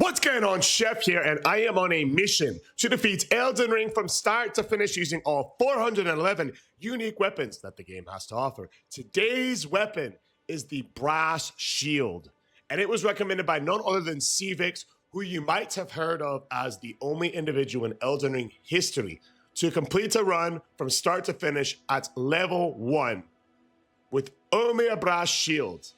What's going on, Chef here, and I am on a mission to defeat Elden Ring from start to finish using all 411 unique weapons that the game has to offer. Today's weapon is the Brass Shield, and it was recommended by none other than Cvix, who you might have heard of as the only individual in Elden Ring history to complete a run from start to finish at level 1 with only a Brass Shield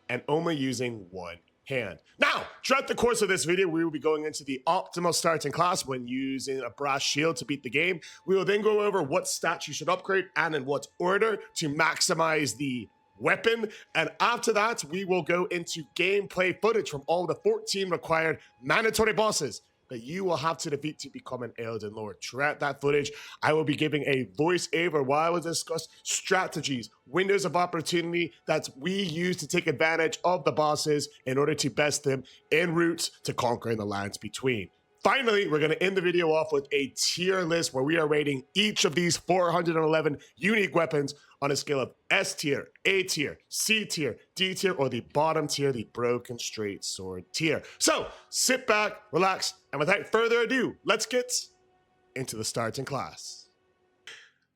and only using one hand. Now, throughout the course of this video, we will be going into the optimal starting class when using a Brass Shield to beat the game. We will then go over what stats you should upgrade and in what order to maximize the weapon. And after that, we will go into gameplay footage from all the 14 required mandatory bosses that you will have to defeat to become an Elden Lord. Throughout that footage, I will be giving a voiceover while I will discuss strategies, windows of opportunity that we use to take advantage of the bosses in order to best them en route to conquering the lands between. Finally, we're going to end the video off with a tier list where we are rating each of these 411 unique weapons on a scale of S tier, A tier, C tier, D tier, or the bottom tier, the broken straight sword tier. So sit back, relax, and without further ado, let's get into the starting class.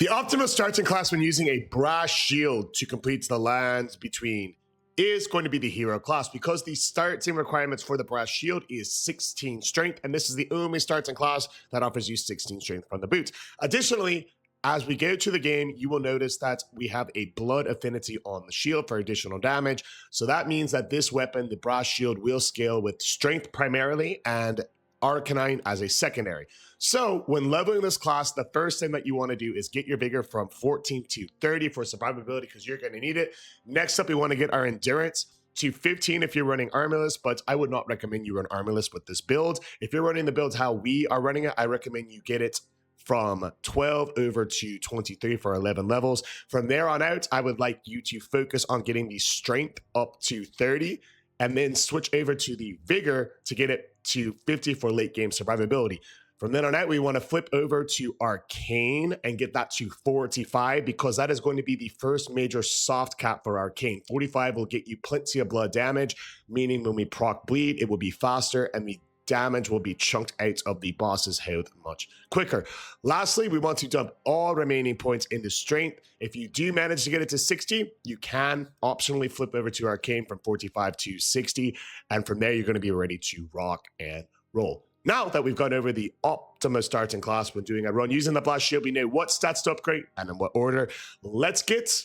The optimal starting class when using a Brass Shield to complete the lands between is going to be the hero class, because the starting requirements for the Brass Shield is 16 strength, and this is the only starting class that offers you 16 strength from the boot. Additionally, as we go to the game, you will notice that we have a blood affinity on the shield for additional damage. So that means that this weapon, the Brass Shield, will scale with strength primarily and Arcanine as a secondary. So when leveling this class, the first thing that you want to do is get your vigor from 14 to 30 for survivability, because you're going to need it. Next up, we want to get our endurance to 15 if you're running armorless, but I would not recommend you run armorless with this build. If you're running the build how we are running it, I recommend you get it from 12 over to 23 for 11 levels. From there on out, I would like you to focus on getting the strength up to 30 and then switch over to the vigor to get it to 50 for late game survivability. From then on out, we want to flip over to Arcane and get that to 45, because that is going to be the first major soft cap for Arcane. 45 will get you plenty of blood damage, meaning when we proc bleed, it will be faster and the damage will be chunked out of the boss's health much quicker. Lastly, we want to dump all remaining points into strength. If you do manage to get it to 60, you can optionally flip over to Arcane from 45 to 60, and from there you're going to be ready to rock and roll. Now that we've gone over the optimal starting class when doing a run using the Brass Shield, we know what stats to upgrade and in what order. Let's get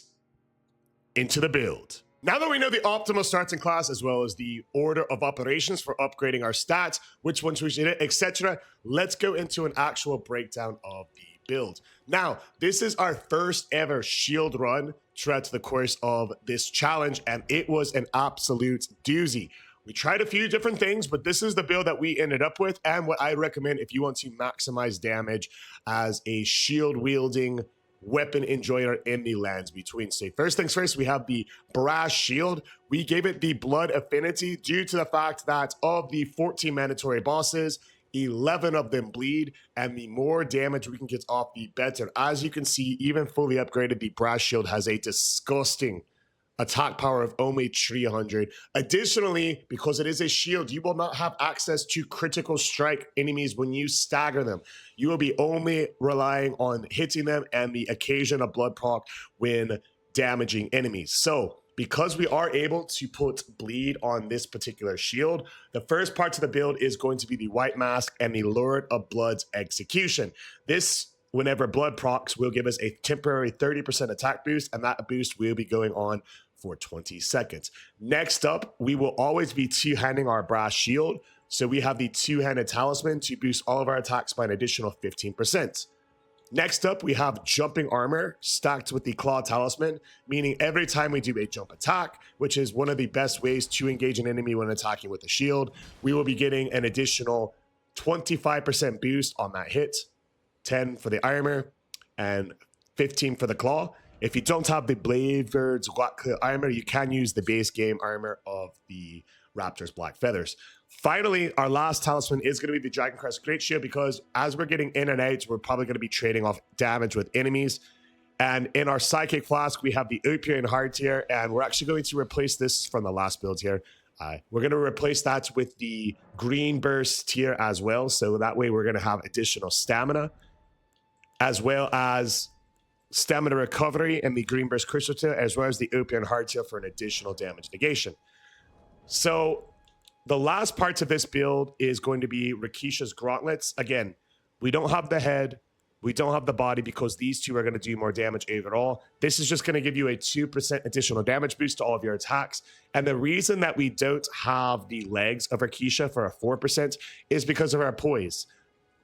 into the build. Now that we know the optimal starting class as well as the order of operations for upgrading our stats, which ones we should hit, etc., let's go into an actual breakdown of the build. Now, this is our first ever shield run throughout the course of this challenge, and it was an absolute doozy. We tried a few different things, but this is the build that we ended up with, and what I recommend if you want to maximize damage as a shield-wielding weapon enjoyer in the lands between. So first things first, we have the Brass Shield. We gave it the blood affinity due to the fact that of the 14 mandatory bosses, 11 of them bleed, and the more damage we can get off, the better. As you can see, even fully upgraded, the Brass Shield has a disgusting attack power of only 300. Additionally, because it is a shield, you will not have access to critical strike enemies when you stagger them. You will be only relying on hitting them and the occasion of blood proc when damaging enemies. So because we are able to put bleed on this particular shield, the first part of the build is going to be the White Mask and the Lord of Blood's Execution. This, whenever blood procs, will give us a temporary 30% attack boost, and that boost will be going on for 20 seconds. Next up, we will always be two-handing our Brass Shield. So we have the two-handed talisman to boost all of our attacks by an additional 15%. Next up, we have jumping armor stacked with the claw talisman, meaning every time we do a jump attack, which is one of the best ways to engage an enemy when attacking with a shield, we will be getting an additional 25% boost on that hit, 10 for the armor, and 15 for the claw. If you don't have the Bladebird's Clear armor, you can use the base game armor of the Raptor's Black Feathers. Finally, our last talisman is going to be the Dragon Crest Great Shield, because as we're getting in and out, we're probably going to be trading off damage with enemies. And in our Psychic Flask, we have the Opium Hard tier, and we're actually going to replace this from the last build here. We're going to replace that with the green burst tier as well. So that way we're going to have additional stamina, as well as stamina recovery and the green burst crystal tier, as well as the OP and hard tier for an additional damage negation. So the last parts of this build is going to be Rakisha's gauntlets. Again, we don't have the head, we don't have the body, because these two are going to do more damage overall. This is just going to give you a 2% additional damage boost to all of your attacks. And the reason that we don't have the legs of Rakisha for a 4% is because of our poise.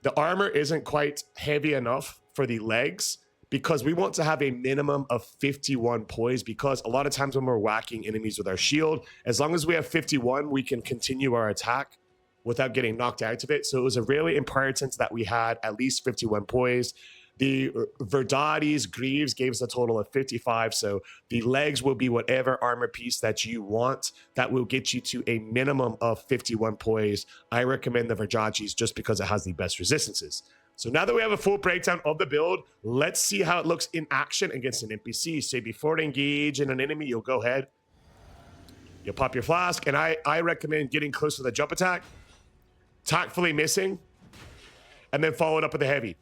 The armor isn't quite heavy enough for the legs, because we want to have a minimum of 51 poise, because a lot of times when we're whacking enemies with our shield, as long as we have 51, we can continue our attack without getting knocked out of it. So it was a really important that we had at least 51 poise. The Verdati's Greaves gave us a total of 55. So the legs will be whatever armor piece that you want that will get you to a minimum of 51 poise. I recommend the Verdati's just because it has the best resistances. So now that we have a full breakdown of the build, let's see how it looks in action against an NPC. So before to engage in an enemy, you'll go ahead, you'll pop your flask, and I recommend getting close to the jump attack, tactfully missing, and then follow it up with a heavy.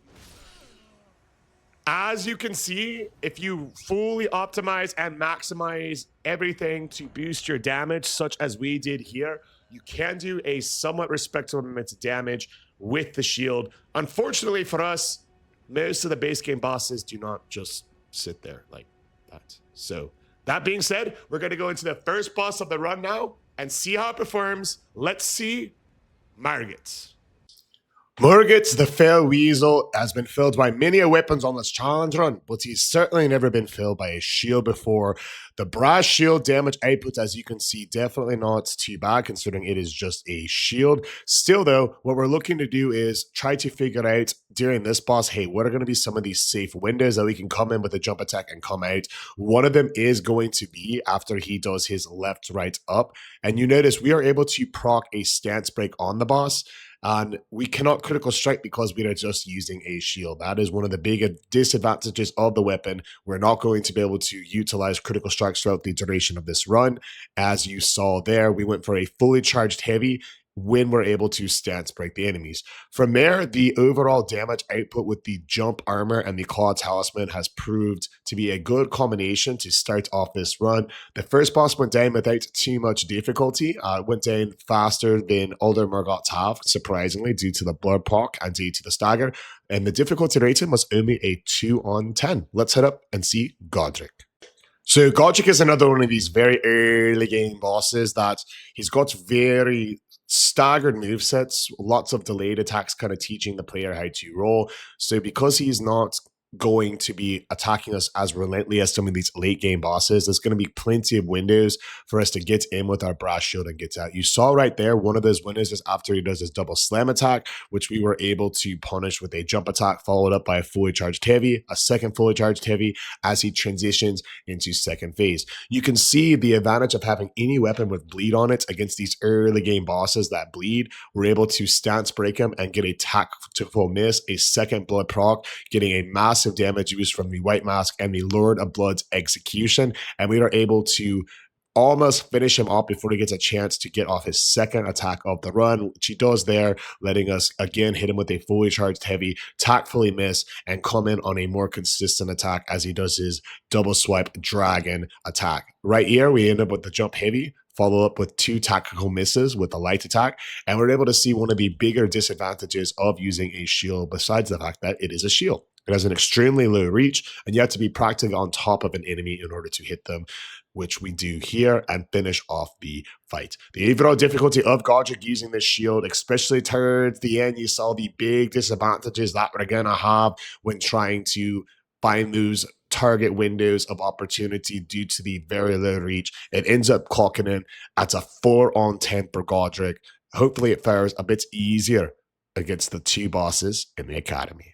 As you can see, if you fully optimize and maximize everything to boost your damage, such as we did here, you can do a somewhat respectable amount of damage with the shield. Unfortunately for us, most of the base game bosses do not just sit there like that. So that being said, we're going to go into the first boss of the run now and see how it performs. Let's see Margit. Morgott, the Fair Weasel, has been filled by many weapons on this challenge run, but he's certainly never been filled by a shield before. The brass shield damage output, as you can see, definitely not too bad considering it is just a shield. Still though, what we're looking to do is try to figure out during this boss, hey, what are going to be some of these safe windows that we can come in with a jump attack and come out? One of them is going to be after he does his left, right, up. And you notice we are able to proc a stance break on the boss. And we cannot critical strike because we are just using a shield. That is one of the big disadvantages of the weapon. We're not going to be able to utilize critical strikes throughout the duration of this run. As you saw there, we went for a fully charged heavy when we're able to stance break the enemies. From there, the overall damage output with the jump armor and the claw talisman has proved to be a good combination to start off this run. The first boss went down without too much difficulty. It went down faster than other Morgotts have, surprisingly, due to the blood pock and due to the stagger. And the difficulty rating was only a 2 on 10. Let's head up and see Godrick. So Godrick is another one of these very early game bosses that he's got very staggered movesets, lots of delayed attacks, kind of teaching the player how to roll. So because he's not going to be attacking us as relentlessly as some of these late game bosses, there's going to be plenty of windows for us to get in with our brass shield and get out. You saw right there, one of those windows is after he does his double slam attack, which we were able to punish with a jump attack followed up by a fully charged heavy, a second fully charged heavy as he transitions into second phase. You can see the advantage of having any weapon with bleed on it against these early game bosses that bleed. We're able to stance break him and get a tactical miss, a second blood proc, getting a massive damage used from the White Mask and the Lord of Blood's execution, and we are able to almost finish him off before he gets a chance to get off his second attack of the run, which he does there, letting us again hit him with a fully charged heavy, tactfully miss, and come in on a more consistent attack as he does his double swipe dragon attack. Right here, we end up with the jump heavy, follow up with 2 tactical misses with a light attack, and we're able to see one of the bigger disadvantages of using a shield, besides the fact that it is a shield. It has an extremely low reach, and you have to be practically on top of an enemy in order to hit them, which we do here, and finish off the fight. The overall difficulty of Godrick using this shield, especially towards the end, you saw the big disadvantages that we're going to have when trying to find those target windows of opportunity due to the very low reach. It ends up clocking in at a 4 on 10 for Godrick. Hopefully it fares a bit easier against the 2 bosses in the academy.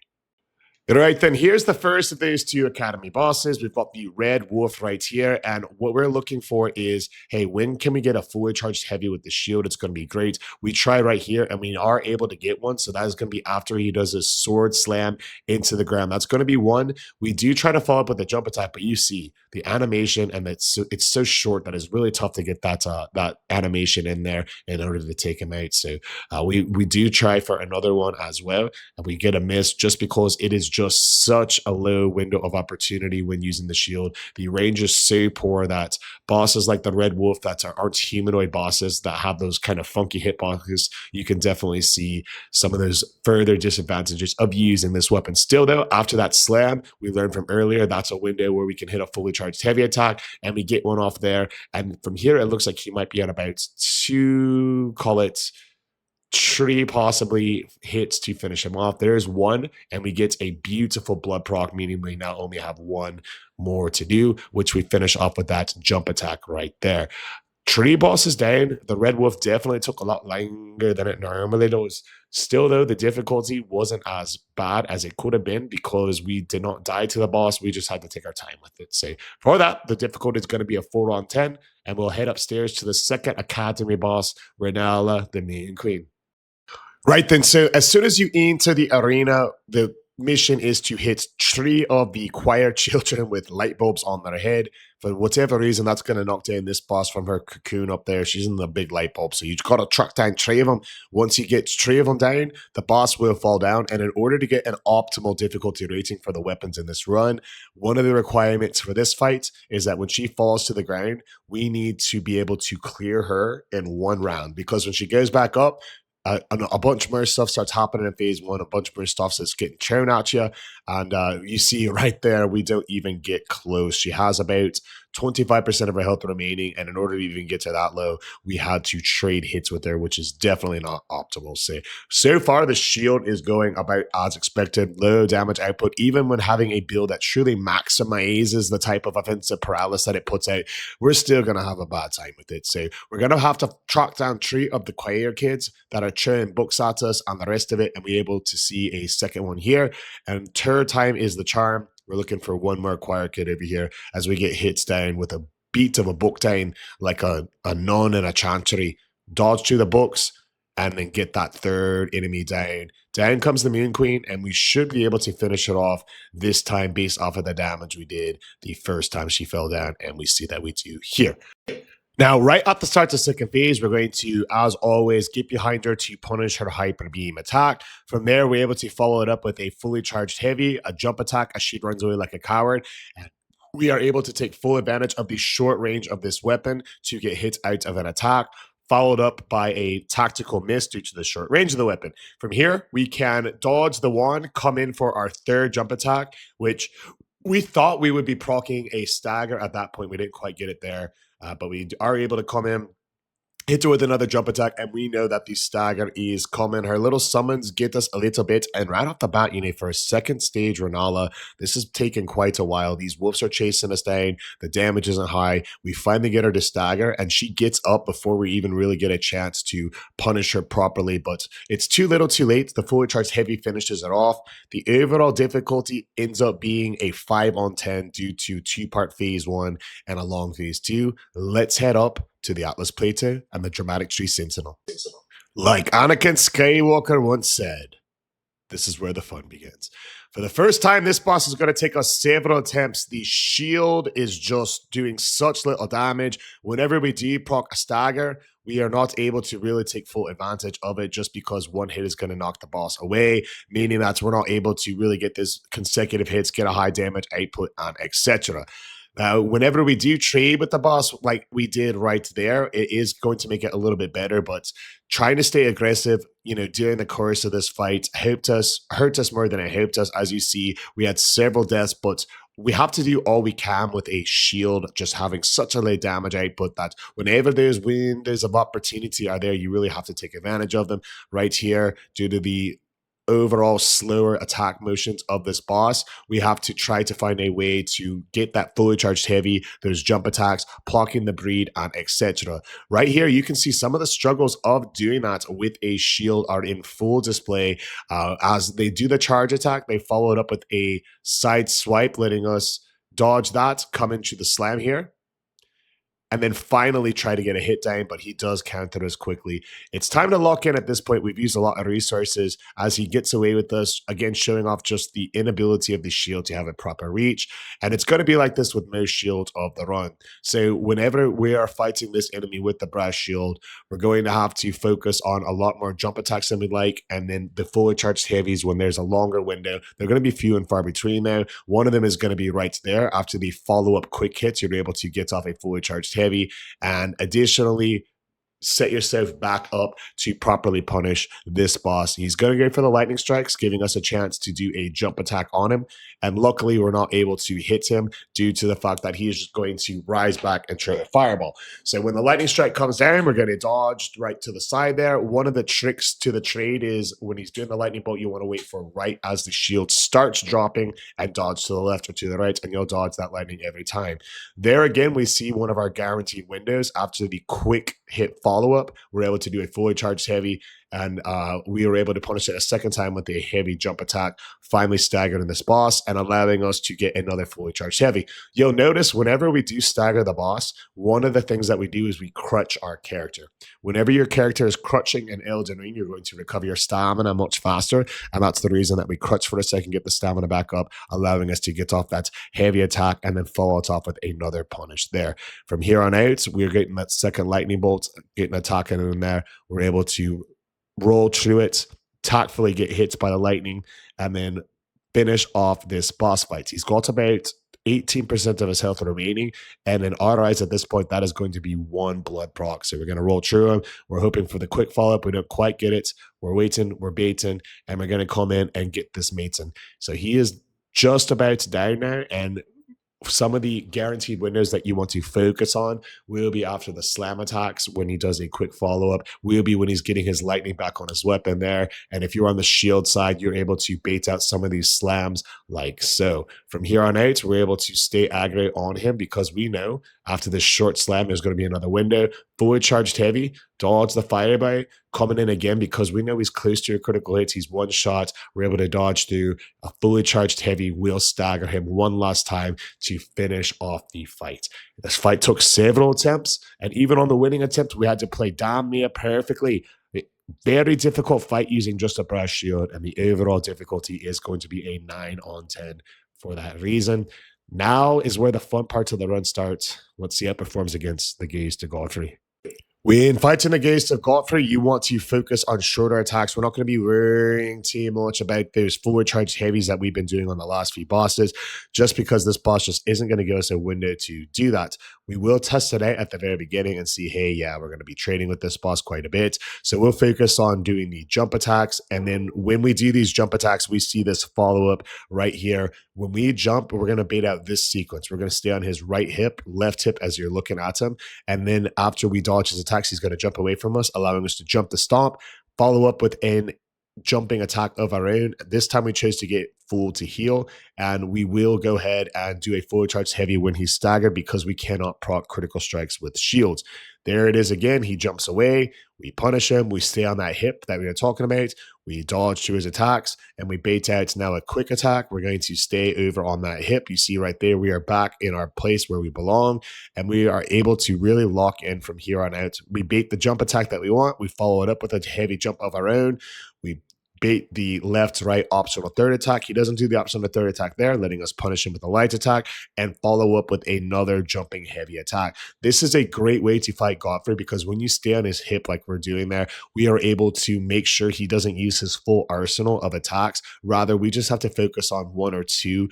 All right, then here's the first of those two academy bosses. We've got the Red Wolf right here. And what we're looking for is, hey, when can we get a fully charged heavy with the shield? It's going to be great. We try right here and we are able to get one. So that is going to be after he does his sword slam into the ground. That's going to be one. We do try to follow up with a jump attack, but you see the animation and it's so short that it's really tough to get that animation in there in order to take him out. So we do try for another one as well. And we get a miss just because it is just such a low window of opportunity when using the shield. The range is so poor that bosses like the Red Wolf that aren't humanoid bosses that have those kind of funky hitboxes, you can definitely see some of those further disadvantages of using this weapon. Still though, after that slam, we learned from earlier, that's a window where we can hit a fully charged heavy attack and we get one off there. And from here, it looks like he might be at about two, call it 3 possibly hits to finish him off. There's one, and we get a beautiful blood proc, meaning we now only have one more to do, which we finish off with that jump attack right there. 3 bosses down. The Red Wolf definitely took a lot longer than it normally does. Still, though, the difficulty wasn't as bad as it could have been because we did not die to the boss. We just had to take our time with it. So for that, the difficulty is going to be a 4 on 10, and we'll head upstairs to the second academy boss, Rennala, the Main Queen. Right then, so as soon as you enter the arena, the mission is to hit 3 of the choir children with light bulbs on their head. For whatever reason, that's going to knock down this boss from her cocoon up there. She's in the big light bulb, so you've got to track down 3 of them. Once you get 3 of them down, the boss will fall down. And in order to get an optimal difficulty rating for the weapons in this run, one of the requirements for this fight is that when she falls to the ground, we need to be able to clear her in 1 round. Because when she goes back up, a bunch more stuff starts happening in phase 1. A bunch more stuff that's getting thrown at you. And you see right there, we don't even get close. She has about 25% of her health remaining. And in order to even get to that low, we had to trade hits with her, which is definitely not optimal. So far, the shield is going about as expected. Low damage output, even when having a build that truly maximizes the type of offensive paralysis that it puts out, we're still going to have a bad time with it. So we're going to have to track down 3 of the choir kids that are throwing books at us and the rest of it. And we're able to see a second one here. And third time is the charm. We're looking for 1 more choir kid over here as we get hits down with a beat of a book down like a nun in a chantry. Dodge through the books and then get that 3rd enemy down. Down comes the Moon Queen, and we should be able to finish it off this time based off of the damage we did the first time she fell down, and we see that we do here. Now, right at the start of the second phase, we're going to, as always, get behind her to punish her hyper beam attack. From there, we're able to follow it up with a fully charged heavy, a jump attack as she runs away like a coward. And we are able to take full advantage of the short range of this weapon to get hit out of an attack, followed up by a tactical miss due to the short range of the weapon. From here, we can dodge the one, come in for our 3rd jump attack, which we thought we would be proccing a stagger at that point. We didn't quite get it there. But we are able to come in, hit her with another jump attack, and we know that the stagger is coming. Her little summons get us a little bit, and right off the bat, for a second stage Rennala, this has taken quite a while. These wolves are chasing us down. The damage isn't high. We finally get her to stagger, and she gets up before we even really get a chance to punish her properly, but it's too little too late. The fully charged heavy finishes it off. The overall difficulty ends up being a 5 on 10 due to 2-part phase 1 and a long phase 2. Let's head up to the Atlas Plateau and the dramatic tree Sentinel. Like Anakin Skywalker once said, this is where the fun begins. For the first time, this boss is going to take us several attempts. The shield is just doing such little damage. Whenever we do proc a stagger, we are not able to really take full advantage of it just because 1 hit is going to knock the boss away, meaning that we're not able to really get this consecutive hits, get a high damage output, and etc. Whenever we do trade with the boss, like we did right there, it is going to make it a little bit better, but trying to stay aggressive, during the course of this fight hurt us more than it helped us. As you see, we had several deaths, but we have to do all we can with a shield, just having such a low damage output that whenever there's windows of opportunity are there, you really have to take advantage of them. Right here, due to the overall slower attack motions of this boss, we have to try to find a way to get that fully charged heavy, those jump attacks, blocking the breed, and etc. Right here, you can see some of the struggles of doing that with a shield are in full display. As they do the charge attack, they follow it up with a side swipe, letting us dodge that, come into the slam here, and then finally try to get a hit down, but he does counter us quickly. It's time to lock in at this point. We've used a lot of resources as he gets away with us, again, showing off just the inability of the shield to have a proper reach. And it's going to be like this with most shields of the run. So whenever we are fighting this enemy with the brass shield, we're going to have to focus on a lot more jump attacks than we like. And then the fully charged heavies, when there's a longer window, they're going to be few and far between now. One of them is going to be right there. After the follow-up quick hits, you're able to get off a fully charged heavy, and additionally set yourself back up to properly punish this boss. He's going to go for the lightning strikes, giving us a chance to do a jump attack on him, and luckily we're not able to hit him due to the fact that he is just going to rise back and try a fireball. So when the lightning strike comes down, we're going to dodge right to the side there. One of the tricks to the trade is when he's doing the lightning bolt, you want to wait for right as the shield starts dropping and dodge to the left or to the right, and you'll dodge that lightning every time. There again, we see one of our guaranteed windows. After the quick hit follow-up, we're able to do a fully charged heavy, and we were able to punish it a second time with a heavy jump attack, finally staggering this boss and allowing us to get another fully charged heavy. You'll notice whenever we do stagger the boss, one of the things that we do is we crutch our character. Whenever your character is crutching in Elden Ring, you're going to recover your stamina much faster, and that's the reason that we crutch for a second, get the stamina back up, allowing us to get off that heavy attack and then follow it off with another punish there. From here on out, we're getting that second lightning bolt, getting attacking in there. We're able to roll through it, tactfully get hit by the lightning, and then finish off this boss fight. He's got about 18% of his health remaining, and in our eyes at this point, that is going to be one blood proc. So we're going to roll through him. We're hoping for the quick follow-up. We don't quite get it. We're waiting, we're baiting, and we're going to come in and get this mating. So he is just about down now, and some of the guaranteed windows that you want to focus on will be after the slam attacks when he does a quick follow-up, will be when he's getting his lightning back on his weapon there. And if you're on the shield side, you're able to bait out some of these slams like so. From here on out, we're able to stay aggro on him because we know after this short slam, there's going to be another window. Fully charged heavy, dodge the firebite, coming in again because we know he's close to a critical hit. He's one shot. We're able to dodge through. A fully charged heavy will stagger him one last time to finish off the fight. This fight took several attempts, and even on the winning attempt, we had to play damn near perfectly. Very difficult fight using just a brass shield, and the overall difficulty is going to be a 9 on 10 for that reason. Now is where the fun parts of the run starts. Let's see how it performs against the gaze to Godfrey. When fighting against Godfrey, you want to focus on shorter attacks. We're not going to be worrying too much about those forward charge heavies that we've been doing on the last few bosses, just because this boss just isn't going to give us a window to do that. We will test it out at the very beginning and see, hey, yeah, we're going to be trading with this boss quite a bit. So we'll focus on doing the jump attacks. And then when we do these jump attacks, we see this follow-up right here. When we jump, we're going to bait out this sequence. We're going to stay on his right hip, left hip as you're looking at him. And then after we dodge his attacks, he's going to jump away from us, allowing us to jump the stomp, follow up with an jumping attack of our own. This time we chose to get full to heal, and we will go ahead and do a fully charged heavy when he's staggered because we cannot proc critical strikes with shields. There it is again. He jumps away. We punish him. We stay on that hip that we were talking about. We dodge through his attacks, and we bait out now a quick attack. We're going to stay over on that hip. You see right there, we are back in our place where we belong, and we are able to really lock in from here on out. We bait the jump attack that we want. We follow it up with a heavy jump of our own. We bait the left-right optional third attack. He doesn't do the optional third attack there, letting us punish him with a light attack and follow up with another jumping heavy attack. This is a great way to fight Godfrey because when you stay on his hip like we're doing there, we are able to make sure he doesn't use his full arsenal of attacks. Rather, we just have to focus on one or two,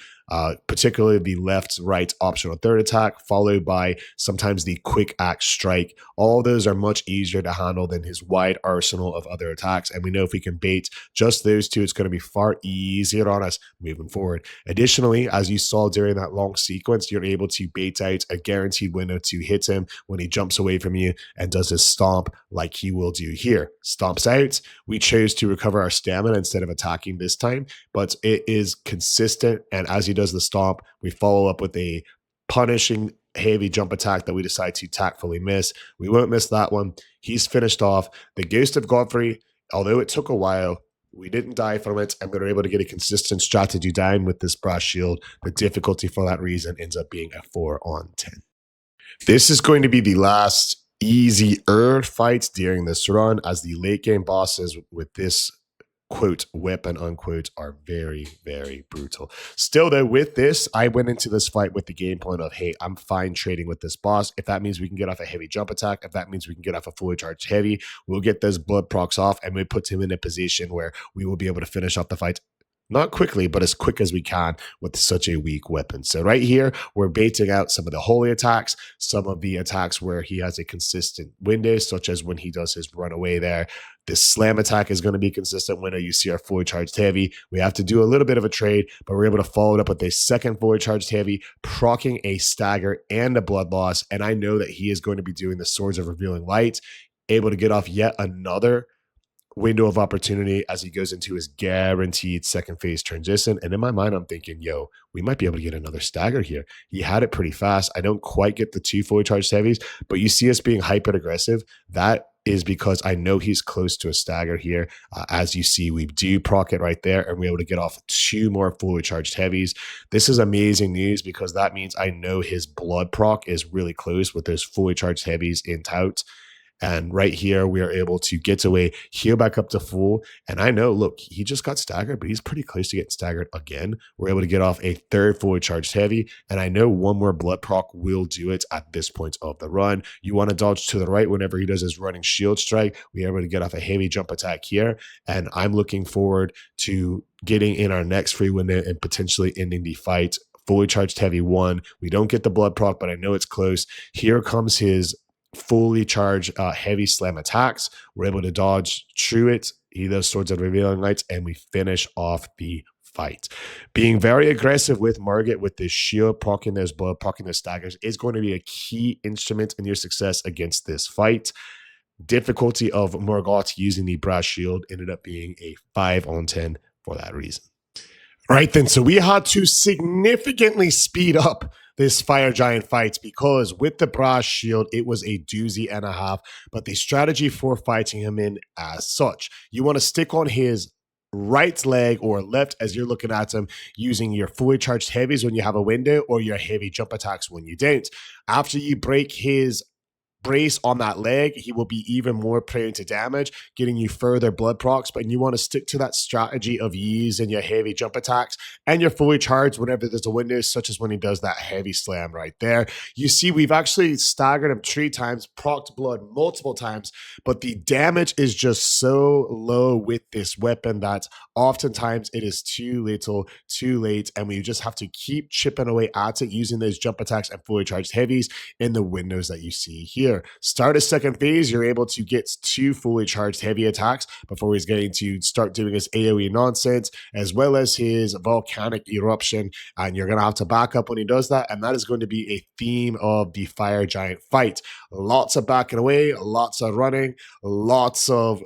particularly the left-right optional third attack, followed by sometimes the quick axe strike. All those are much easier to handle than his wide arsenal of other attacks. And we know if we can bait just those two, it's going to be far easier on us moving forward. Additionally, as you saw during that long sequence, you're able to bait out a guaranteed window to hit him when he jumps away from you and does his stomp like he will do here. Stomps out. We chose to recover our stamina instead of attacking this time, but it is consistent. And as he does the stomp, we follow up with a punishing heavy jump attack that we decide to tactfully miss. We won't miss that one. He's finished off. The Ghost of Godfrey, although it took a while, we didn't die from it, and we were able to get a consistent strategy down with this brass shield. The difficulty for that reason ends up being a 4 on 10. This is going to be the last easier fight during this run, as the late game bosses with this quote weapon unquote are very, very brutal. Still though, with this, I went into this fight with the game plan of, hey, I'm fine trading with this boss. If that means we can get off a heavy jump attack, if that means we can get off a fully charged heavy, we'll get those blood procs off, and we put him in a position where we will be able to finish off the fight not quickly, but as quick as we can with such a weak weapon. So right here, we're baiting out some of the holy attacks, some of the attacks where he has a consistent window, such as when he does his runaway there. This slam attack is going to be consistent window. You see our fully charged heavy. We have to do a little bit of a trade, but we're able to follow it up with a second fully charged heavy, proccing a stagger and a blood loss. And I know that he is going to be doing the Swords of Revealing Light, able to get off yet another window of opportunity as he goes into his guaranteed second phase transition. And in my mind, I'm thinking, yo, we might be able to get another stagger here. He had it pretty fast. I don't quite get the 2 fully charged heavies, but you see us being hyper aggressive. That is because I know he's close to a stagger here. As you see, we do proc it right there, and we're able to get off 2 more fully charged heavies. This is amazing news because that means I know his blood proc is really close with those fully charged heavies in tout. And right here, we are able to get away, heal back up to full. And I know, look, he just got staggered, but he's pretty close to getting staggered again. We're able to get off a 3rd fully charged heavy. And I know 1 more blood proc will do it at this point of the run. You want to dodge to the right whenever he does his running shield strike. We are able to get off a heavy jump attack here. And I'm looking forward to getting in our next free window and potentially ending the fight. Fully charged heavy 1. We don't get the blood proc, but I know it's close. Here comes his fully charged heavy slam attacks. We're able to dodge through it. He does Swords of Revealing Lights, and we finish off the fight. Being very aggressive with Margit with this shield, proccing those blood, proccing those staggers is going to be a key instrument in your success against this fight. Difficulty of Morgott using the brass shield ended up being a 5 on 10 for that reason. Right then, so we had to significantly speed up this fire giant fight because with the brass shield, it was a doozy and a half, but the strategy for fighting him in as such, you want to stick on his right leg or left as you're looking at him using your fully charged heavies when you have a window or your heavy jump attacks when you don't. After you break his brace on that leg, he will be even more prone to damage, getting you further blood procs, but you want to stick to that strategy of using your heavy jump attacks and your fully charged whenever there's a window, such as when he does that heavy slam right there. You see, we've actually staggered him 3 times, procced blood multiple times, but the damage is just so low with this weapon that oftentimes it is too little, too late, and we just have to keep chipping away at it using those jump attacks and fully charged heavies in the windows that you see here. Start a second phase, you're able to get 2 fully charged heavy attacks before he's getting to start doing his AoE nonsense, as well as his volcanic eruption, and you're going to have to back up when he does that, and that is going to be a theme of the fire giant fight. Lots of backing away, lots of running, lots of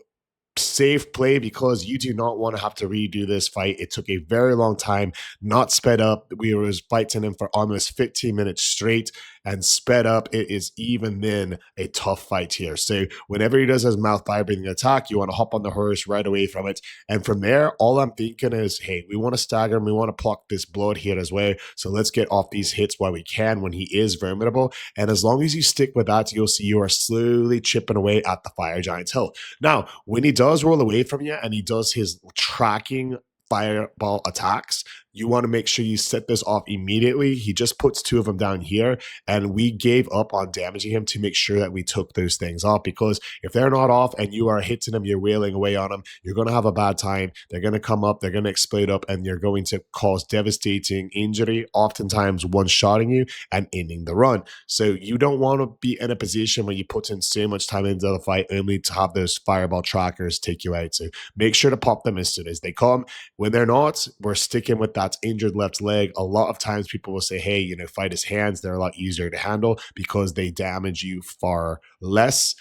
safe play because you do not want to have to redo this fight. It took a very long time, not sped up. We was fighting him for almost 15 minutes straight and sped up. It is even then a tough fight here. So whenever he does his mouth vibrating attack, you want to hop on the horse right away from it. And from there, all I'm thinking is, hey, we want to stagger him. We want to pluck this blood here as well. So let's get off these hits while we can when he is vulnerable. And as long as you stick with that, you'll see you are slowly chipping away at the fire giant's health. Now, when he does roll away from you and he does his tracking fireball attacks, you want to make sure you set this off immediately. He just puts 2 of them down here, and we gave up on damaging him to make sure that we took those things off, because if they're not off and you are hitting them, you're wailing away on them, you're going to have a bad time. They're going to come up, they're going to explode up, and you're going to cause devastating injury, oftentimes one-shotting you and ending the run. So you don't want to be in a position where you put in so much time into the fight only to have those fireball trackers take you out. So make sure to pop them as soon as they come. When they're not, we're sticking with that injured left leg. A lot of times people will say, hey, fight his hands. They're a lot easier to handle because they damage you far less.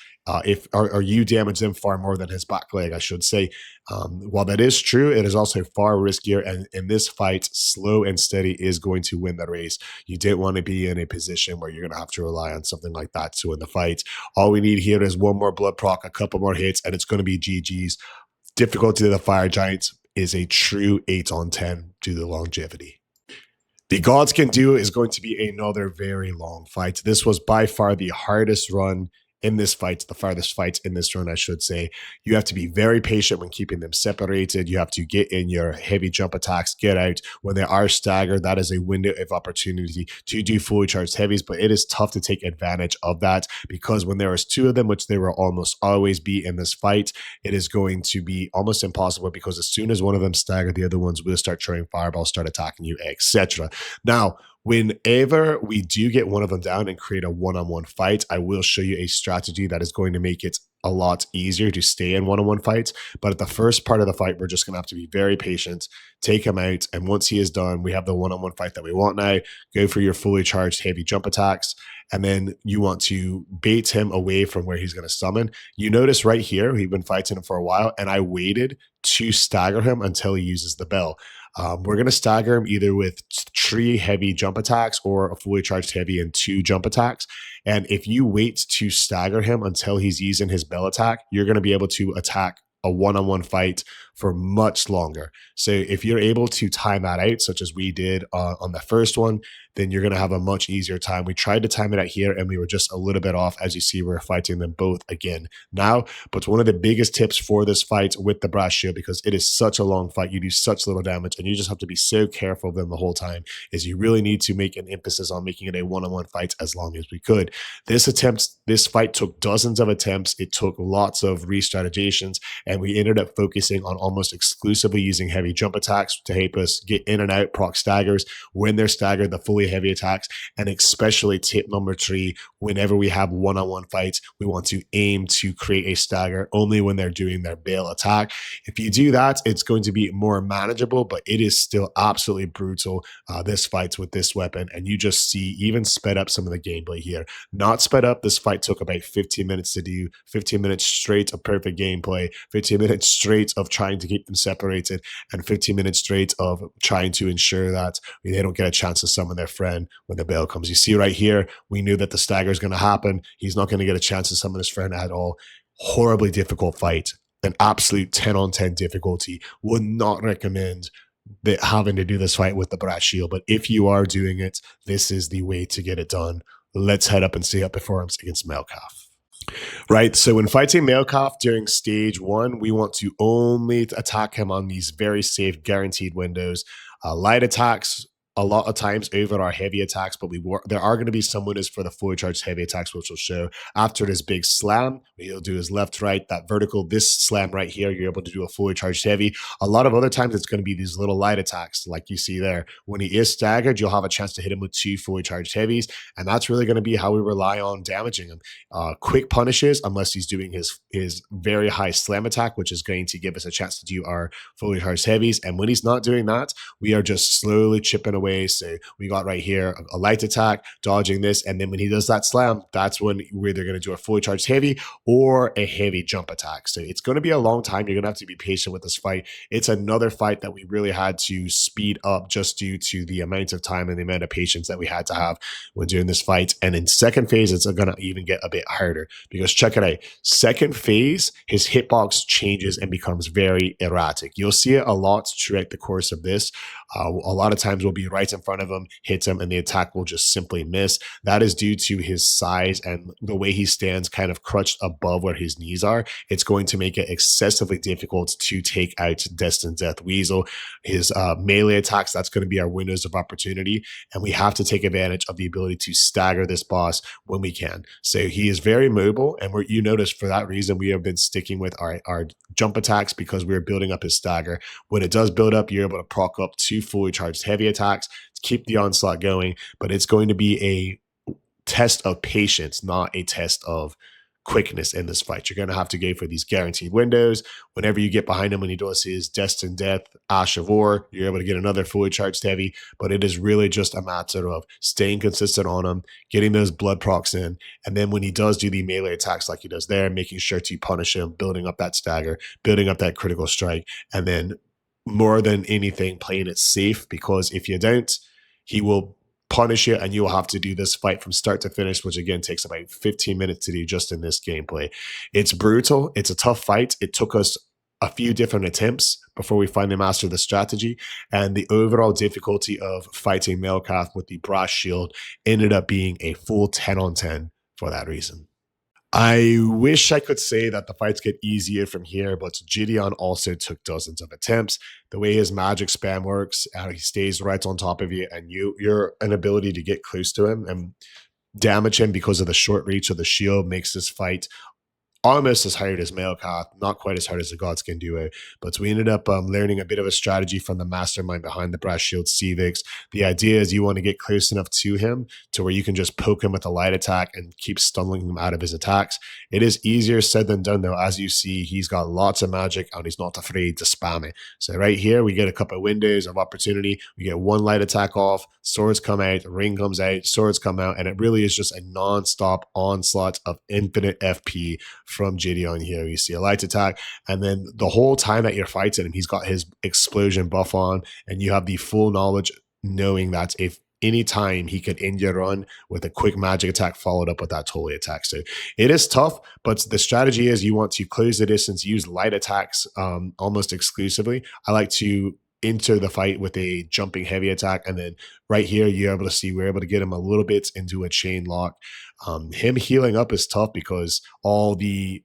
Or you damage them far more than his back leg, I should say. While that is true, it is also far riskier. And in this fight, slow and steady is going to win the race. You don't want to be in a position where you're going to have to rely on something like that to win the fight. All we need here is one more blood proc, a couple more hits, and it's going to be GG's. Difficulty of the Fire Giants is a true 8 on 10 due to the longevity. The Godskin Duo is going to be another very long fight. This was by far the hardest run in this fight, the farthest fight in this run, I should say. You have to be very patient when keeping them separated. You have to get in your heavy jump attacks, get out. When they are staggered, that is a window of opportunity to do fully charged heavies, but it is tough to take advantage of that, because when there is 2 of them, which there will almost always be in this fight, it is going to be almost impossible, because as soon as one of them staggered, the other ones will start throwing fireballs, start attacking you, etc. Now, whenever we do get one of them down and create a one-on-one fight, I will show you a strategy that is going to make it a lot easier to stay in one-on-one fights. But at the first part of the fight, we're just going to have to be very patient, take him out, and once he is done, we have the one-on-one fight that we want now. Go for your fully charged heavy jump attacks, and then you want to bait him away from where he's going to summon. You notice right here, we've been fighting him for a while, and I waited to stagger him until he uses the bell. We're going to stagger him either with 3 heavy jump attacks or a fully charged heavy and 2 jump attacks. And if you wait to stagger him until he's using his bell attack, you're going to be able to attack a one-on-one fight for much longer. So if you're able to time that out, such as we did on the first one, then you're going to have a much easier time. We tried to time it out here and we were just a little bit off. As you see, we're fighting them both again now. But one of the biggest tips for this fight with the brass shield, because it is such a long fight, you do such little damage and you just have to be so careful of them the whole time, is you really need to make an emphasis on making it a one-on-one fight as long as we could. This fight took dozens of attempts. It took lots of re-strategizations, and we ended up focusing on almost exclusively using heavy jump attacks to help us get in and out, proc staggers when they're staggered, the fully heavy attacks, and especially tip number 3, whenever we have one-on-one fights, we want to aim to create a stagger only when they're doing their bail attack. If you do that, it's going to be more manageable, but it is still absolutely brutal, this fight with this weapon, and you just see even sped up some of the gameplay here. Not sped up, this fight took about 15 minutes to do, 15 minutes straight of perfect gameplay, 15 minutes straight of trying to keep them separated, and 15 minutes straight of trying to ensure that they don't get a chance to summon their friend when the bell comes. You see right here, we knew that the stagger is going to happen. He's not going to get a chance to summon his friend at all. Horribly difficult fight, an absolute 10 on 10 difficulty. Would not recommend having to do this fight with the brass shield, but if you are doing it, this is the way to get it done. Let's head up and see how it performs against Malkeith. Right, so when fighting Malkeith during stage 1, we want to only attack him on these very safe, guaranteed windows. Light attacks a lot of times over our heavy attacks, but there are going to be some windows for the fully charged heavy attacks, which will show after this big slam. He'll do his left, right, that vertical, this slam right here, you're able to do a fully charged heavy. A lot of other times it's going to be these little light attacks like you see there. When he is staggered, you'll have a chance to hit him with 2 fully charged heavies, and that's really going to be how we rely on damaging him. Quick punishes, unless he's doing his very high slam attack, which is going to give us a chance to do our fully charged heavies, and when he's not doing that, we are just slowly chipping away. So we got right here a light attack, dodging this, and then when he does that slam, that's when we're either going to do a fully charged heavy or a heavy jump attack. So it's going to be a long time. You're going to have to be patient with this fight. It's another fight that we really had to speed up just due to the amount of time and the amount of patience that we had to have when doing this fight. And in second phase, it's going to even get a bit harder, because check it out. Second phase, his hitbox changes and becomes very erratic. You'll see it a lot throughout the course of this. A lot of times we'll be right in front of him, hits him, and the attack will just simply miss. That is due to his size and the way he stands kind of crouched above where his knees are. It's going to make it excessively difficult to take out Destined Death Weasel. His melee attacks, that's going to be our windows of opportunity, and we have to take advantage of the ability to stagger this boss when we can. So he is very mobile, and you notice for that reason we have been sticking with our jump attacks because we're building up his stagger. When it does build up, you're able to proc up 2 fully charged heavy attacks to keep the onslaught going, but it's going to be a test of patience, not a test of quickness in this fight. You're going to have to go for these guaranteed windows. Whenever you get behind him when he does his Destined Death, Ash of War, you're able to get another fully charged heavy, but it is really just a matter of staying consistent on him, getting those blood procs in, and then when he does do the melee attacks like he does there, making sure to punish him, building up that stagger, building up that critical strike, and then more than anything, playing it safe, because if you don't, he will punish you and you will have to do this fight from start to finish, which again takes about 15 minutes to do just in this gameplay. It's brutal. It's a tough fight. It took us a few different attempts before we finally mastered the strategy, and the overall difficulty of fighting Malkeith with the brass shield ended up being a full 10 on 10 for that reason. I wish I could say that the fights get easier from here, but Gideon also took dozens of attempts. The way his magic spam works, he stays right on top of you, and your inability to get close to him and damage him because of the short reach of the shield makes this fight almost as hard as Malkeith, not quite as hard as the Godskin Duo, but we ended up learning a bit of a strategy from the mastermind behind the Brass Shield, Cvix. The idea is you want to get close enough to him to where you can just poke him with a light attack and keep stunning him out of his attacks. It is easier said than done, though. As you see, he's got lots of magic and he's not afraid to spam it. So right here, we get a couple of windows of opportunity. We get one light attack off, swords come out, ring comes out, swords come out, and it really is just a non-stop onslaught of infinite FP from Gideon here. You see a light attack, and then the whole time that you're fighting him, he's got his explosion buff on, and you have the full knowledge knowing that if any time he could end your run with a quick magic attack followed up with that holy attack. So it is tough, but the strategy is you want to close the distance, use light attacks almost exclusively. I like to enter the fight with a jumping heavy attack, and then right here you're able to see we're able to get him a little bit into a chain lock. Him healing up is tough because all the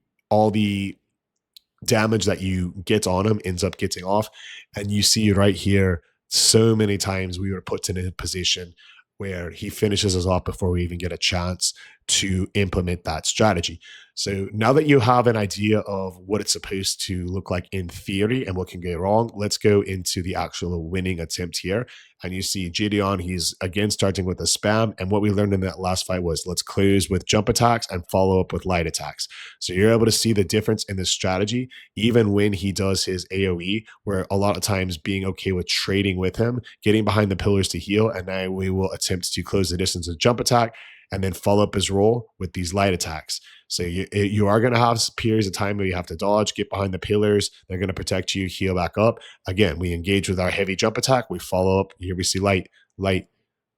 damage that you get on him ends up getting off, and you see right here so many times we were put in a position where he finishes us off before we even get a chance to implement that strategy. So now that you have an idea of what it's supposed to look like in theory and what can go wrong, let's go into the actual winning attempt here. And you see Gideon, he's again starting with a spam. And what we learned in that last fight was let's close with jump attacks and follow up with light attacks. So you're able to see the difference in this strategy, even when he does his AoE, where a lot of times being okay with trading with him, getting behind the pillars to heal, and now we will attempt to close the distance with jump attack and then follow up his roll with these light attacks. So you are going to have periods of time where you have to dodge, get behind the pillars. They're going to protect you, heal back up. Again, we engage with our heavy jump attack. We follow up. Here we see light, light,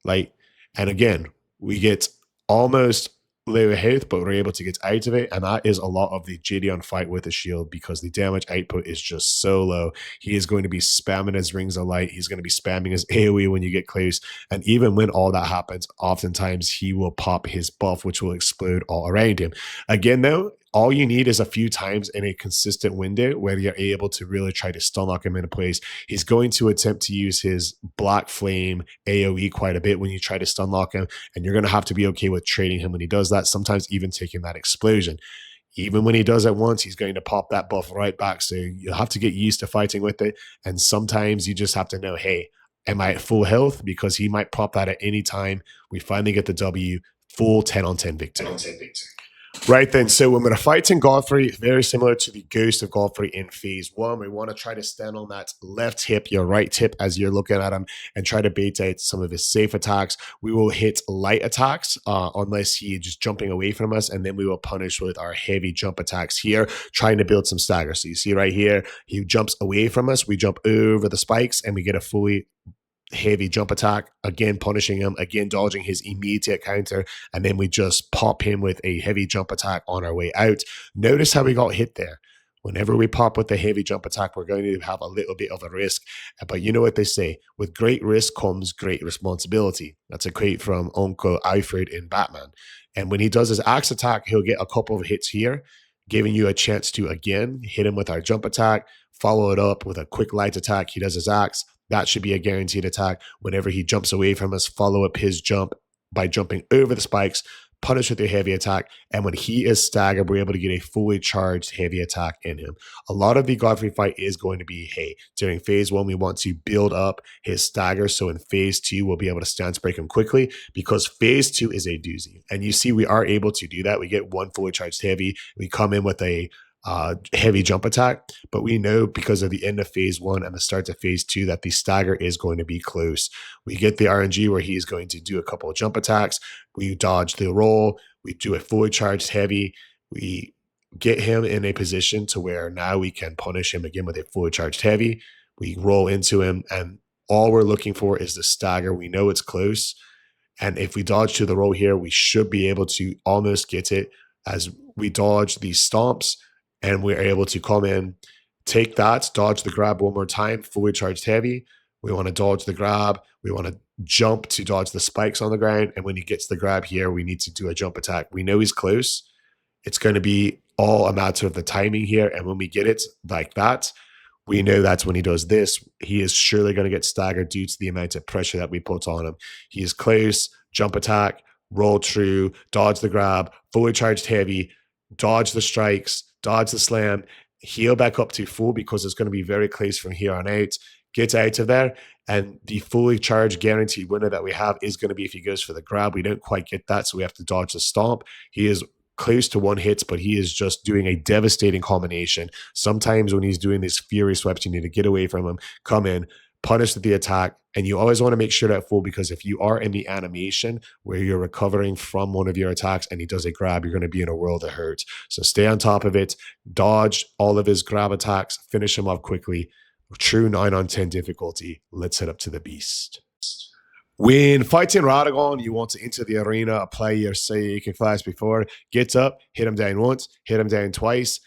light. And again, we get almost low health, but we're able to get out of it. And that is a lot of the Gideon fight with the shield because the damage output is just so low. He is going to be spamming his rings of light. He's going to be spamming his AoE when you get close. And even when all that happens, oftentimes he will pop his buff, which will explode all around him. Again, though, all you need is a few times in a consistent window where you're able to really try to stun lock him into place. He's going to attempt to use his Black Flame AoE quite a bit when you try to stun lock him, and you're going to have to be okay with trading him when he does that, sometimes even taking that explosion. Even when he does it once, he's going to pop that buff right back, so you'll have to get used to fighting with it, and sometimes you just have to know, hey, am I at full health? Because he might pop that at any time. We finally get the W, full 10 on 10 victory. Right then, so when we're fighting Godfrey, very similar to the Ghost of Godfrey in phase 1, we want to try to stand on that left hip, your right hip as you're looking at him, and try to bait out some of his safe attacks. We will hit light attacks unless he is just jumping away from us, and then we will punish with our heavy jump attacks here, trying to build some stagger. So you see right here, he jumps away from us, we jump over the spikes, and we get a fully heavy jump attack, again punishing him, again dodging his immediate counter, and then we just pop him with a heavy jump attack on our way out. Notice how we got hit there. Whenever we pop with the heavy jump attack, we're going to have a little bit of a risk. But you know what they say, with great risk comes great responsibility. That's a quote from Uncle Alfred in Batman. And when he does his axe attack, he'll get a couple of hits here, giving you a chance to, again, hit him with our jump attack, follow it up with a quick light attack. He does his axe. That should be a guaranteed attack. Whenever he jumps away from us, follow up his jump by jumping over the spikes, punish with your heavy attack, and when he is staggered, we're able to get a fully charged heavy attack in him. A lot of the Godfrey fight is going to be, hey, during phase 1, we want to build up his stagger, so in phase 2, we'll be able to stance break him quickly, because phase 2 is a doozy. And you see we are able to do that. We get one fully charged heavy, we come in with a heavy jump attack, but we know because of the end of phase 1 and the start of phase 2 that the stagger is going to be close. We get the RNG where he's going to do a couple of jump attacks, we dodge the roll, we do a fully charged heavy, we get him in a position to where now we can punish him again with a fully charged heavy, we roll into him, and all we're looking for is the stagger. We know it's close, and if we dodge to the roll here, we should be able to almost get it as we dodge these stomps, and we're able to come in, take that, dodge the grab one more time, fully charged heavy. We want to dodge the grab. We want to jump to dodge the spikes on the ground. And when he gets the grab here, we need to do a jump attack. We know he's close. It's going to be all a matter of the timing here. And when we get it like that, we know that's when he does this. He is surely going to get staggered due to the amount of pressure that we put on him. He is close, jump attack, roll through, dodge the grab, fully charged heavy, dodge the strikes, dodge the slam, heal back up to full because it's going to be very close from here on out, get out of there, and the fully charged guaranteed winner that we have is going to be if he goes for the grab. We don't quite get that, so we have to dodge the stomp. He is close to one hit, but he is just doing a devastating combination. Sometimes when he's doing these fury sweeps, you need to get away from him, come in, punish the attack, and you always want to make sure that full, because if you are in the animation where you're recovering from one of your attacks and he does a grab, you're going to be in a world of hurt. So stay on top of it, dodge all of his grab attacks, finish him off quickly. True 9 on 10 difficulty. Let's head up to the beast. When fighting Radagon, you want to enter the arena, apply your psychic flash before, get up, hit him down once, hit him down twice,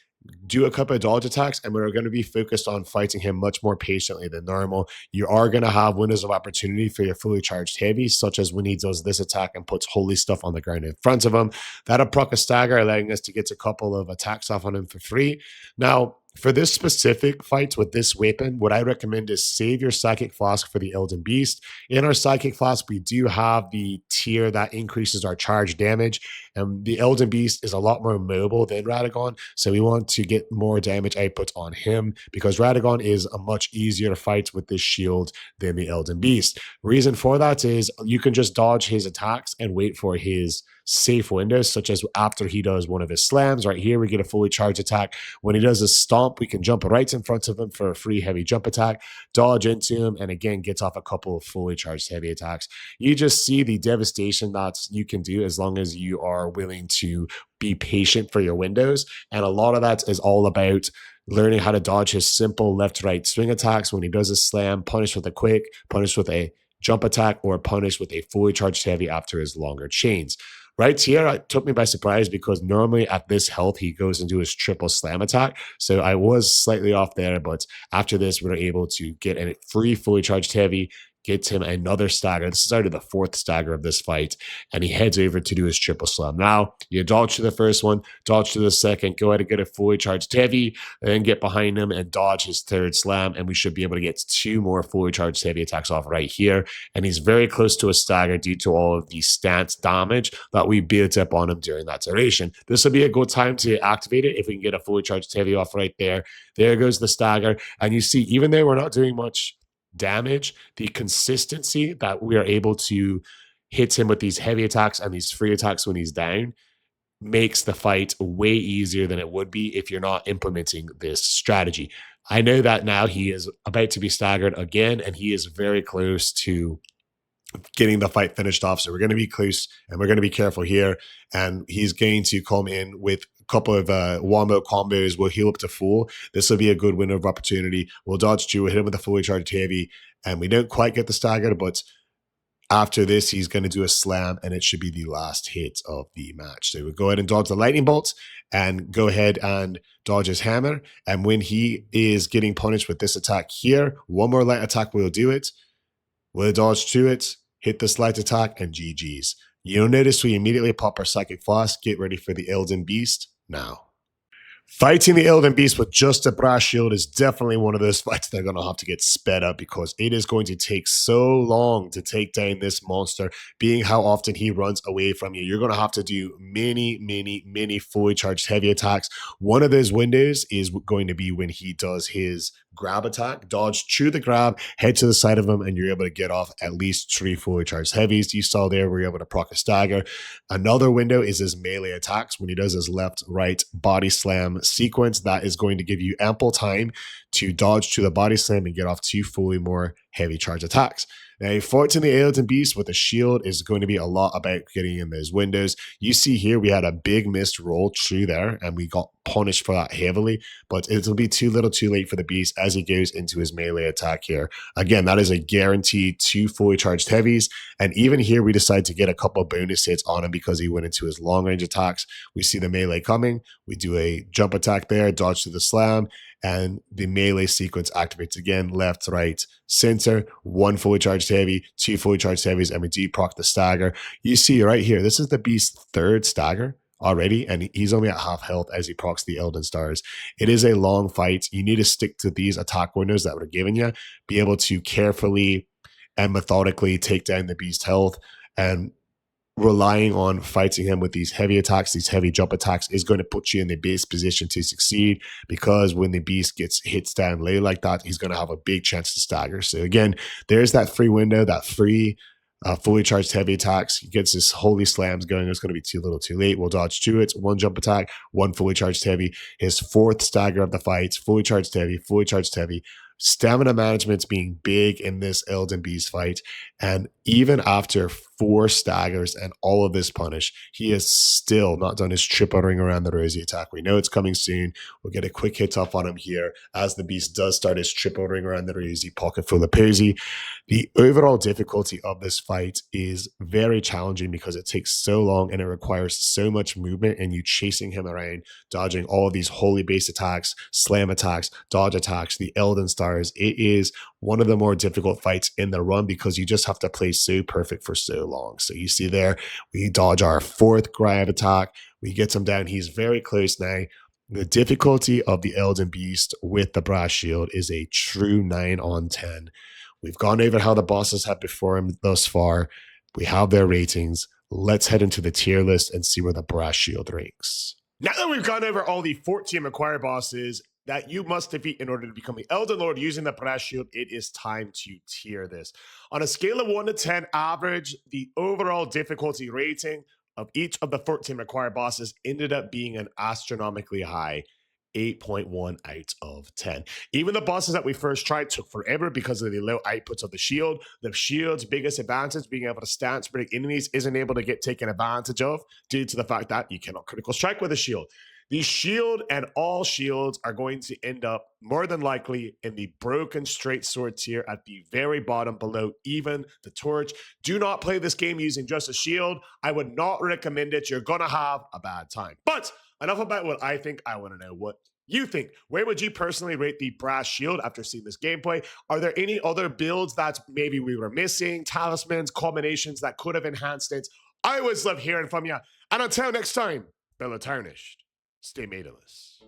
do a couple of dodge attacks, and we're going to be focused on fighting him much more patiently than normal. You are going to have windows of opportunity for your fully charged heavies, such as when he does this attack and puts holy stuff on the ground in front of him. That'll proc a stagger, allowing us to get a couple of attacks off on him for free. Now, for this specific fight with this weapon, what I recommend is save your Psychic Flask for the Elden Beast. In our Psychic Flask, we do have the tier that increases our charge damage, and the Elden Beast is a lot more mobile than Radagon, so we want to get more damage output on him because Radagon is a much easier fight with this shield than the Elden Beast. Reason for that is you can just dodge his attacks and wait for his safe windows, such as after he does one of his slams. Right here, we get a fully charged attack. When he does a stomp, we can jump right in front of him for a free heavy jump attack, dodge into him, and again, gets off a couple of fully charged heavy attacks. You just see the devastation that you can do as long as you are willing to be patient for your windows. And a lot of that is all about learning how to dodge his simple left-right swing attacks. When he does a slam, punish with a quick, punish with a jump attack, or punish with a fully charged heavy after his longer chains. Right here, it took me by surprise because normally at this health, he goes into his triple slam attack. So I was slightly off there, but after this, we were able to get a free fully charged heavy, gets him another stagger. This is already the fourth stagger of this fight, and he heads over to do his triple slam. Now, you dodge to the first one, dodge to the second, go ahead and get a fully charged heavy, and then get behind him and dodge his third slam, and we should be able to get 2 more fully charged heavy attacks off right here. And he's very close to a stagger due to all of the stance damage that we built up on him during that duration. This will be a good time to activate it if we can get a fully charged heavy off right there. There goes the stagger, and you see, even though we're not doing much damage, the consistency that we are able to hit him with these heavy attacks and these free attacks when he's down makes the fight way easier than it would be if you're not implementing this strategy. I know that now he is about to be staggered again, and he is very close to getting the fight finished off. So we're going to be close and we're going to be careful here. And he's going to come in with a couple of wombo combos. We'll heal up to full. This will be a good window of opportunity. We'll dodge 2, we'll hit him with a fully charged heavy, and we don't quite get the stagger, but After this, he's going to do a slam, and it should be the last hit of the match. So we'll go ahead and dodge the lightning bolts and go ahead and dodge his hammer. And when he is getting punished with this attack here, one more light attack will do it. We'll dodge to it, hit this light attack, and GG's. You'll notice we immediately pop our Psychic Flask, get ready for the Elden Beast now. Fighting the Elden Beast with just a brass shield is definitely one of those fights that are going to have to get sped up because it is going to take so long to take down this monster, being how often he runs away from you. You're going to have to do many fully charged heavy attacks. One of those windows is going to be when he does his grab attack, dodge, chew the grab, head to the side of him, and you're able to get off at least 3 fully charged heavies. You saw there where you're able to proc a stagger. Another window is his melee attacks when he does his left, right body slam sequence. That is going to give you ample time to dodge to the body slam and get off 2 fully more heavy charge attacks. Now, fighting the Elden Beast with a shield is going to be a lot about getting in those windows. You see here, we had a big missed roll through there, and we got punished for that heavily, but it'll be too little too late for the Beast as he goes into his melee attack here. Again, that is a guaranteed 2 fully charged heavies, and even here, we decide to get a couple of bonus hits on him because he went into his long range attacks. We see the melee coming. We do a jump attack there, dodge to the slam, and the melee sequence activates again, left, right, center, 1 fully charged heavy, 2 fully charged heavies, and we deproc the stagger. You see right here, this is the Beast's 3rd stagger already, and he's only at half health as he procs the Elden Stars. It is a long fight. You need to stick to these attack windows that we're giving you, be able to carefully and methodically take down the Beast's health, and relying on fighting him with these heavy attacks, these heavy jump attacks, is going to put you in the best position to succeed, because when the Beast gets hits down late like that, he's going to have a big chance to stagger. So again, there's that free window, that free fully charged heavy attacks. He gets his holy slams going. It's going to be too little too late. We'll dodge to it. 1 jump attack, 1 fully charged heavy. His 4th stagger of the fight, fully charged heavy, fully charged heavy. Stamina management's being big in this Elden Beast fight, and even after 4 staggers and all of this punish, he has still not done his triple ring around the rosy attack. We know it's coming soon. We'll get a quick hit off on him here as the Beast does start his triple ring around the rosy, pocket full of posy. The overall difficulty of this fight is very challenging because it takes so long and it requires so much movement, and you chasing him around, dodging all of these holy base attacks, slam attacks, dodge attacks, the Elden Stars. It is one of the more difficult fights in the run because you just have to play so perfect for so long. So you see there, we dodge our 4th grab attack. We get him down. He's very close now. The difficulty of the Elden Beast with the brass shield is a true 9 on 10. We've gone over how the bosses have before him thus far. We have their ratings. Let's head into the tier list and see where the brass shield ranks. Now that we've gone over all the 14 required bosses that you must defeat in order to become the Elden Lord using the brass shield, it is time to tier this. On a scale of 1 to 10 average, the overall difficulty rating of each of the 14 required bosses ended up being an astronomically high 8.1 out of 10. Even the bosses that we first tried took forever because of the low outputs of the shield. The shield's biggest advantage, being able to stance break enemies, isn't able to get taken advantage of due to the fact that you cannot critical strike with a shield. The shield and all shields are going to end up more than likely in the broken straight sword tier at the very bottom below even the torch. Do not play this game using just a shield. I would not recommend it. You're going to have a bad time. But enough about what I think. I want to know what you think. Where would you personally rate the brass shield after seeing this gameplay? Are there any other builds that maybe we were missing, talismans, combinations that could have enhanced it? I always love hearing from you. And until next time, Bella Tarnished, stay maidenless.